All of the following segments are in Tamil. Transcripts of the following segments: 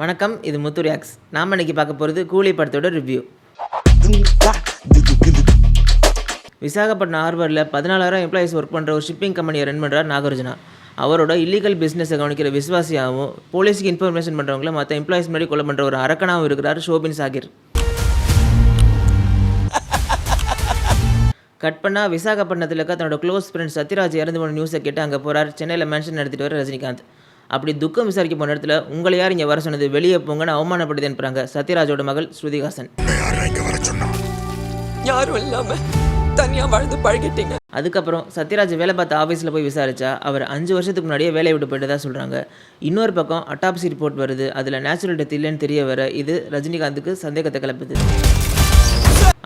வணக்கம், இது முத்து ரியாக்ஸ். நாம் இன்னைக்கு பார்க்க போகிறது கூலி படத்தோட ரிவ்யூ. விசாகப்பட்டினம் ஹார்பரில் 14,000 எம்ப்ளாயிஸ் ஒர்க் பண்ணுற ஒரு ஷிப்பிங் கம்பெனியை ரன் பண்ணுறார் நாகார்ஜுனா. அவரோட இல்லீகல் பிஸ்னஸை கவனிக்கிற விஸ்வாசியாகவும் போலீஸுக்கு இன்ஃபர்மேஷன் பண்ணுறவங்கள மற்ற எம்ப்ளாயிஸ் முன்னாடி கொலை பண்ணுற ஒரு அரக்கனாகவும் இருக்கிறார் ஷோபின் சாகிர். கட் பண்ணால் விசாகப்பட்டினத்தில் இருக்க தன்னோட க்ளோஸ் ஃப்ரெண்ட் சத்யராஜ் இறந்து போன நியூஸை கேட்டு அங்கே போகிறார். சென்னையில் மென்ஷன் நடத்திட்டு வர ரஜினிகாந்த். அப்படி துக்கம் விசாரிக்க போன இடத்துல உங்களை யார் இங்கே வர சொன்னது, வெளியே போங்கன்னு அவமானப்படுத்தி அனுப்புறாங்க சத்யராஜோட மகள் ஸ்ருதிஹாசன். யாரும் இல்லாம தனியா வாழ்ந்து பழகிட்டீங்க. அதுக்கப்புறம் சத்யராஜ் வேலை பார்த்த ஆஃபீஸில் போய் விசாரிச்சா அவர் 5 வருஷத்துக்கு முன்னாடியே வேலையை விட்டு போயிட்டு சொல்கிறாங்க. இன்னொரு பக்கம் அட்டாப்சி ரிப்போர்ட் வருது, அதில் நேச்சுரல் டெத் இல்லைன்னு தெரிய வர இது ரஜினிகாந்துக்கு சந்தேகத்தை கிளப்புது.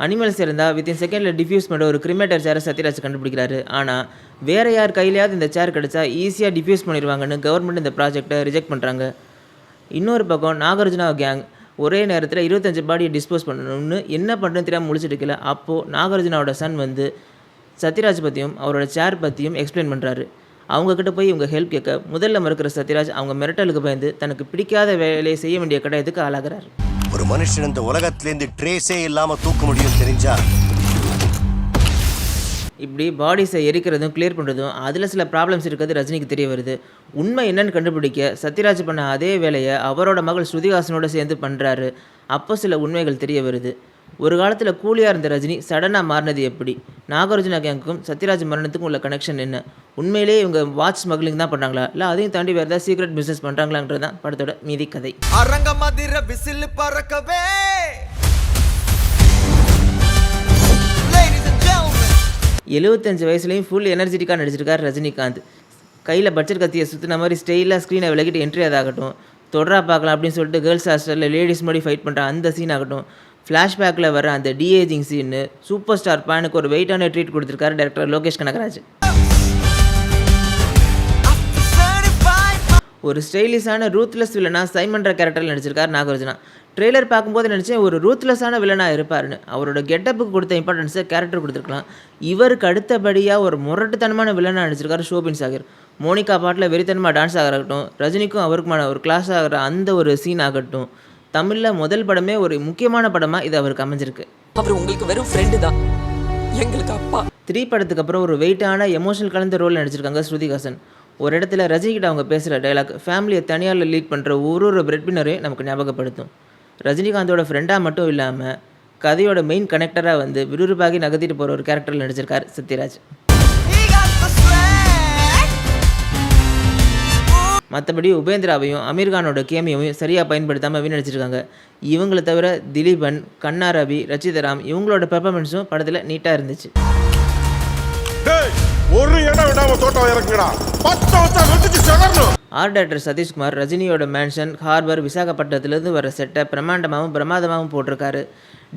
அனிமல்ஸ் இருந்தால் வித்தின் செகண்டில் டிஃப்யூஸ் பண்ணுற ஒரு கிரிமேட்டர் சேரை சத்யராஜ் கண்டுபிடிக்கிறாரு. ஆனால் வேறு யார் கையிலையாவது இந்த சேர் கிடச்சா ஈஸியாக டிஃப்யூஸ் பண்ணிடுவாங்கன்னு கவர்மெண்ட் இந்த ப்ராஜெக்டை ரிஜெக்ட் பண்ணுறாங்க. இன்னொரு பக்கம் நாகார்ஜுனா கேங் ஒரே நேரத்தில் 25 பாடியை டிஸ்போஸ் பண்ணணும்னு என்ன பண்ணுறதுன்னு தெரியாமல் முடிச்சுட்டு இருக்கல. அப்போது நாகார்ஜுனாவோட சன் வந்து சத்யராஜ் பற்றியும் அவரோட சேர் பற்றியும் எக்ஸ்பிளைன் பண்ணுறாரு. அவங்கக்கிட்ட போய் இவங்க ஹெல்ப் கேட்க முதல்ல மறுக்கிற சத்யராஜ் அவங்க மிரட்டலுக்கு பயந்து தனக்கு பிடிக்காத வேலையை செய்ய வேண்டிய கட்டாயத்துக்கு ஆளாகிறார். ஒரு மனுஷன் இந்த உலகத்திலேருந்து ட்ரேஸே இல்லாம தூக்க முடியும் தெரிஞ்சா இப்படி பாடிஸை எரிக்கிறதும் கிளியர் பண்ணுறதும் அதில் சில ப்ராப்ளம்ஸ் இருக்கிறது ரஜினிக்கு தெரிய வருது. உண்மை என்னன்னு கண்டுபிடிக்க சத்யராஜ் பண்ண அதே வேலையை அவரோட மகள் ஸ்ருதிஹாசனோட சேர்ந்து பண்ணுறாரு. அப்போ சில உண்மைகள் தெரிய வருது. ஒரு காலத்தில் கூலியாக இருந்த ரஜினி சடனாக மாறினது எப்படி, நாகார்ஜுனா கேங்குக்கும் சத்யராஜ் மரணத்துக்கும் உள்ள கனெக்ஷன் என்ன, உண்மையிலேயே இவங்க வாட்ச் ஸ்மக்லிங் தான் பண்ணுறாங்களா இல்லை அதையும் தாண்டி வேறு ஏதாவது சீக்ரெட் பிஸ்னஸ் பண்ணுறாங்களான்றது தான் படத்தோட மீதி கதை. 75 வயசுலேயும் ஃபுல் எனர்ஜெட்டிக்காக நடிச்சிருக்கார் ரஜினிகாந்த். கையில் பட்ஜெட் கத்தியை சுற்றின மாதிரி ஸ்டைலாக ஸ்க்ரீனை விலகிட்டு என்ட்ரி அதாகட்டும், தொடரா பார்க்கலாம் அப்படின்னு சொல்லிட்டு கேர்ள்ஸ் ஹாஸ்டலில் லேடிஸ் மாதிரி ஃபைட் பண்ணுற அந்த சீன் ஆகட்டும், ஃப்ளாஷ்பேக்கில் வர அந்த டிஏஜிங் சீனு, சூப்பர் ஸ்டார் பேனுக்கு ஒரு வெயிட்டான ட்ரீட் கொடுத்துருக்காரு டைரக்டர் லோகேஷ் கனகராஜ். ஒரு ஸ்டைலிஷான ரூத்லெஸ் வில்லனாக சைமன்ற கேரக்டரில் நடிச்சிருக்கார் நாகார்ஜுனா. ட்ரெய்லர் பார்க்கும்போது நினச்சேன் ஒரு ரூத்லெஸ்ஸான வில்லனாக இருப்பார்னு. அவரோட கெட்டப்புக்கு கொடுத்த இம்பார்ட்டன்ஸை கேரக்டர் கொடுத்துருக்கலாம். இவருக்கு அடுத்தபடியாக ஒரு முரட்டுத்தனமான வில்லனாக நடிச்சிருக்காரு ஷோபின் சாகிர். மோனிகா பாட்டில் வெறித்தனமாக டான்ஸ் ஆகட்டும், ரஜினிக்கும் அவருக்குமான ஒரு கிளாஸ் ஆகிற அந்த ஒரு சீன் ஆகட்டும், தமிழில் முதல் படமே ஒரு முக்கியமான படமாக இது அவருக்கு அமைஞ்சிருக்கு. அவர் உங்களுக்கு வெறும் ஃப்ரெண்டு தான், எங்களுக்கு அப்பா. 3 படத்துக்கு அப்புறம் ஒரு வெயிட்டான எமோஷனல் கலந்த ரோல் நடிச்சிருக்காங்க ஸ்ருதிஹாசன். ஒரு இடத்துல ரஜினிகிட்ட அவங்க பேசுகிற டைலாக் ஃபேமிலியை தனியால் லீட் பண்ணுற ஒரு பிரெட் பின்னரையும் நமக்கு ஞாபகப்படுத்தும். ரஜினிகாந்தோட ஃப்ரெண்டாக மட்டும் இல்லாமல் கதையோட மெயின் கனெக்டராக வந்து விறுவிறுப்பாகி நகர்த்திட்டு போகிற ஒரு கேரக்டரில் நடிச்சிருக்கார் சத்யராஜ். மற்றபடி உபேந்திராவையும் அமீர்கானோட கேமியாவையும் சரியாக பயன்படுத்தாமல் வீணடிச்சிருக்காங்க. இவங்களை தவிர திலீபன், கண்ணா ரவி, ரச்சிதராம் இவங்களோட பெர்ஃபார்மன்ஸும் படத்தில் நீட்டாக இருந்துச்சு. ஆர்ட் டைரக்டர் சதீஷ்குமார் ரஜினியோட மேன்ஷன் ஹார்பர் விசாகப்பட்டினத்துலேருந்து வர செட்டை பிரமாதமாகவும் போட்டிருக்காரு.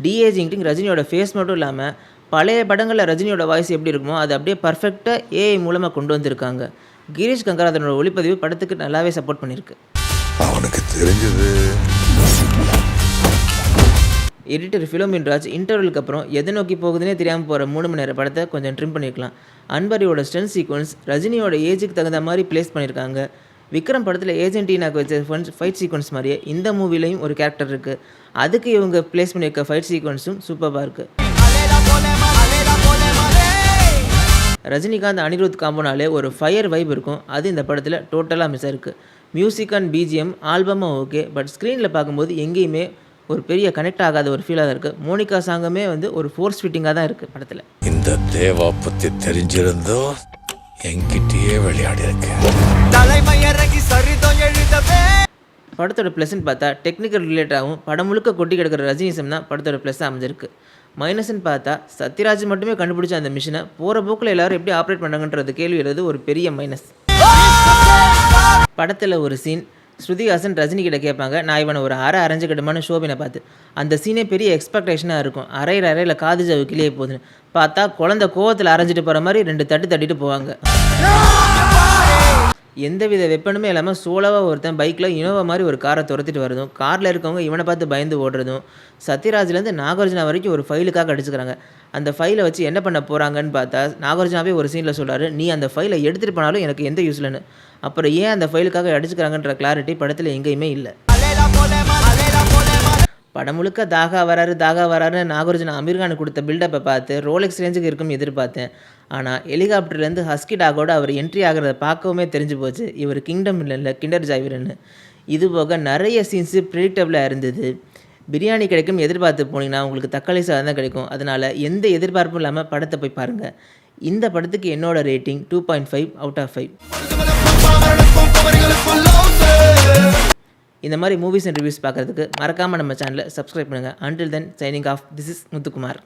டிஏஜிங் ரஜினியோட ஃபேஸ் மட்டும் இல்லாமல் பழைய படங்களில் ரஜினியோட வாய்ஸ் எப்படி இருக்குமோ அது அப்படியே பர்ஃபெக்டாக ஏஐ மூலமாக கொண்டு வந்திருக்காங்க. கிரீஷ் கங்கராதனோட ஒளிப்பதிவு படத்துக்கு நல்லாவே சப்போர்ட் பண்ணியிருக்கு. அவனுக்கு தெரிஞ்சது. எடிட்டர் ஃபிலோமின் ராஜ் இன்டர்வலுக்கு அப்புறம் எதை நோக்கி போகுதுன்னே தெரியாமல் போகிற 3 மணி நேர படத்தை கொஞ்சம் ட்ரிம் பண்ணியிருக்கலாம். அன்பரியோட ஸ்டன் சீக்வன்ஸ் ரஜினியோட ஏஜுக்கு தகுந்த மாதிரி பிளேஸ் பண்ணியிருக்காங்க. விக்ரம் படத்தில் ஏஜென்டினாக்கு வச்ச ஃபைட் சீக்வன்ஸ் மாதிரியே இந்த மூவிலையும் ஒரு கேரக்டர் இருக்குது. அதுக்கு இவங்க பிளேஸ் பண்ணியிருக்க ஃபைட் சீக்வன்ஸும் சூப்பராக இருக்குது. ரஜினிகாந்த் அனிருத் காம்போனாலே ஒரு ஃபயர் வைப் இருக்கும். அது இந்த படத்தில் டோட்டலாக மிஸ் ஆயிருக்கு. மியூசிக் அண்ட் பிஜிஎம் ஆல்பமும் ஓகே, பட் ஸ்க்ரீனில் பார்க்கும்போது எங்கேயுமே ஒரு பெரிய கனெக்ட் ஆகாத ஒரு ஃபீலாக தான் இருக்குது. மோனிகா சாங்குமே வந்து ஒரு ஃபோர்ஸ் ஃபிட்டிங்காக தான் இருக்குது படத்தில். இந்த தேவா பற்றி தெரிஞ்சிருந்தோ என்கிட்டயே விளையாடி இருக்கேன். படத்தோட ப்ளஸ்ன்னு பார்த்தா டெக்னிக்கல் ரிலேட்டாகவும் படம் முழுக்க கொட்டி கிடக்கிற ரஜினிசம் தான் படத்தோட ப்ளஸ்ஸாக அமைஞ்சிருக்கு. மைனஸ்ன்னு பார்த்தா சத்யராஜ் மட்டுமே கண்டுபிடிச்ச அந்த மிஷினை போகிற போக்கில் எல்லோரும் எப்படி ஆப்ரேட் பண்ணாங்கன்றது கேள்வி எழுது ஒரு பெரிய மைனஸ். படத்தில் ஒரு சீன் ஸ்ருதிஹாசன் ரஜினிகிட்ட கேட்பாங்க, நான் இவனை ஒரு அரைஞ்சுக்கிட்டமான ஷோபினை பார்த்து. அந்த சீனே பெரிய எக்ஸ்பெக்டேஷனாக இருக்கும். அரையில் காது ஜவு கிளியே போகுதுன்னு பார்த்தா குழந்தை கோவத்தில் அரைஞ்சிட்டு போகிற மாதிரி 2 தட்டு தட்டிட்டு போவாங்க. எந்தவித வெப்பனுமே இல்லாமல் சோலோவாக ஒருத்தன் பைக்கில் இனோவா மாதிரி ஒரு காரை துரத்திட்டு வரதும், காரில் இருக்கவங்க இவனை பார்த்து பயந்து ஓடுறதும், சத்யராஜ்லேருந்து நாகார்ஜுனா வரைக்கும் ஒரு ஃபைலுக்காக அடிச்சுக்கிறாங்க. அந்த ஃபைலை வச்சு என்ன பண்ண போகிறாங்கன்னு பார்த்தா நாகார்ஜுனாவே ஒரு சீனில் சொல்கிறாரு, நீ அந்த ஃபைலை எடுத்துகிட்டு போனாலும் எனக்கு எந்த யூஸ் இல்லைன்னு. அப்புறம் ஏன் அந்த ஃபைலுக்காக அடிச்சுக்கிறாங்கன்ற கிளாரிட்டி படத்தில் எங்கேயுமே இல்லை. படம் முழுக்க தாகா வராருன்னு நாகார்ஜுன அமீர்கானுக்கு கொடுத்த பில்டப்பை பார்த்து ரோலெக்ஸ் ரேஞ்சுக்கு இருக்கும்னு எதிர்பார்த்தேன். ஆனால் ஹெலிகாப்டர்லேருந்து ஹஸ்கி டாகோட அவர் என்ட்ரி ஆகிறத பார்க்கவுமே தெரிஞ்சு போச்சு இவர் கிங்டம் இல்லைல்ல கிண்டர் ஜாய்வீரன்னு. இது போக நிறைய சீன்ஸு ப்ரிடிக்டபிளாக இருந்தது. பிரியாணி கிடைக்கும் எதிர்பார்த்து போனீங்கன்னா உங்களுக்கு தக்காளி சாதம் தான் கிடைக்கும். அதனால் எந்த எதிர்பார்ப்பும் இல்லாமல் படத்தை போய் பாருங்கள். இந்த படத்துக்கு என்னோட ரேட்டிங் 2.5 out of 5. இந்த மாதிரி மூவிஸ் அண்ட் ரிவ்யூஸ் பார்க்குறதுக்கு மறக்காமல் நம்ம சேனலை சப்ஸ்கிரைப் பண்ணுங்கள். Until then, signing off. This is Muthukumar.